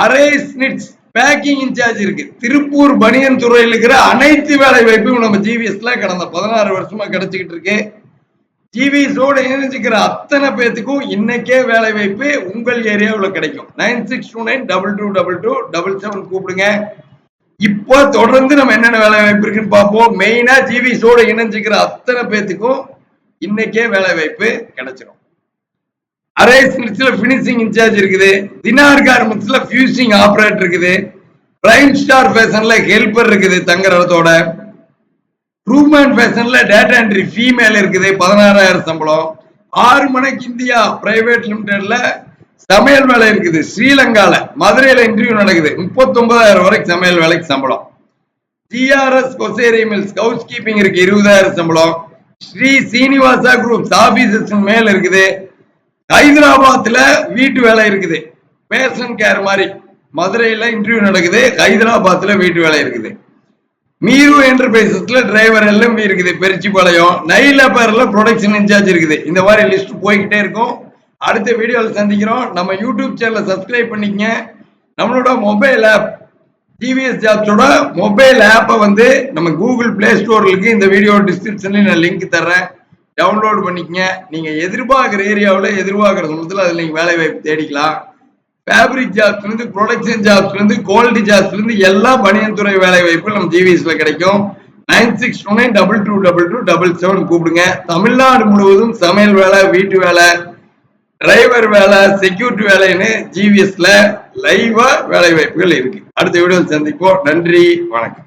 Arrays nits packing incharge இருக்கு. திருப்பூர் பனியன் துறையில் இருக்கிற அனைத்து வேலை வாய்ப்பும் நம்ம ஜிவிஎஸ்ல கடந்த 16 வருஷமா கிடைச்சிக்கிட்டு இருக்கு. ஜிவிஎஸோட இணைஞ்சிக்கிற அத்தனை பேத்துக்கும் இன்னைக்கே வேலை வாய்ப்பு உங்கள் ஏரியாவில் கிடைக்கும். 9629222277 கூப்பிடுங்க. இப்போ தொடர்ந்து நம்ம என்னென்ன வேலை வாய்ப்பு இருக்குன்னு பார்ப்போம். மெயினா ஜிவிஎஸோட இணைஞ்சிக்கிற அத்தனை பேத்துக்கும் இன்னைக்கே வேலை வாய்ப்பு கிடைச்சிடும். அரேஸ் நிட்ஸ்ல பினிஷிங் இன்சார்ஜ் இருக்குது. தினார் கார்மெண்ட்ஸ்ல ஃபியூசிங் ஆபரேட்டர் இருக்குது. பிரைம் ஸ்டார் ஃபேஷன்ல ஹெல்பர் இருக்குது தங்குற இடத்தோட. ட்ரூமேன் ஃபேஷன்ல டேட்டா என்ட்ரி ஃபீமேல் இருக்குது. 16,000 சம்பளம். 6 மணிக்கு இந்தியா பிரைவேட் லிமிடெட்ல சமையல் வேலை இருக்குது. ஸ்ரீலங்கால மதுரையில இன்டர்வியூ நடக்குது. 39,000 வரைக்கும் சமையல் வேலைக்கு சம்பளம். ஜிஆர்எஸ் கொசேரி மில்ஸ் ஹவுஸ் கீப்பிங் இருக்கு. 20,000 சம்பளம். ஸ்ரீ சீனிவாசா குரூப்ஸ் ஆபீசஸ் மேல இருக்குது. ஹைதராபாத்ல வீட்டு வேலை இருக்குது. பேஷன் கேர் மாதிரி மதுரையில இன்டர்வியூ நடக்குது. ஹைதராபாத்ல வீட்டு வேலை இருக்குது. மீரு என்டர்பிரைசஸ்ல டிரைவர் எல்எம்பி இருக்குது. பெருச்சிபாளையம். நைல் அப்பேர்ல ப்ரொடக்ஷன் இன்சார்ஜ் இருக்குது. இந்த மாதிரி லிஸ்ட் போய்கிட்டே இருக்கும். அடுத்த வீடியோவில் சந்திக்கிறோம். நம்ம யூடியூப் சேனலை சப்ஸ்கிரைப் பண்ணிக்கங்க. நம்மளோட மொபைல் ஆப் ஜிவிஎஸ் ஜாப்ஸோட மொபைல் ஆப்பை வந்து நம்ம கூகுள் பிளே ஸ்டோர்ல இருக்கு. இந்த வீடியோ டிஸ்கிரிப்ஷன்ல நான் லிங்க் தர்றேன். டவுன்லோட் பண்ணிக்கங்க. நீங்க எதிர்பார்க்குற ஏரியாவில் எதிர்பார்க்குற சமயத்தில் அதில் நீங்க வேலை வாய்ப்பு தேடிக்கலாம். ஃபேப்ரிக் ஜாப்ஸ்ல இருந்து ப்ரொடக்ஷன் ஜாப்ஸ்ல இருந்து குவாலிட்டி ஜாப்ஸ்ல இருந்து எல்லா பனியன் துறை வேலை வாய்ப்பு நம்ம ஜிவிஎஸ்ல கிடைக்கும். 9629222277 கூப்பிடுங்க. தமிழ்நாடு முழுவதும் சமையல் வேலை, வீட்டு வேலை, டிரைவர் வேலை, செக்யூரிட்டி வேலைன்னு ஜிவிஎஸ்ல லைவா வேலை வாய்ப்புகள் இருக்கு. அடுத்த வீடியோ சந்திப்போம். நன்றி, வணக்கம்.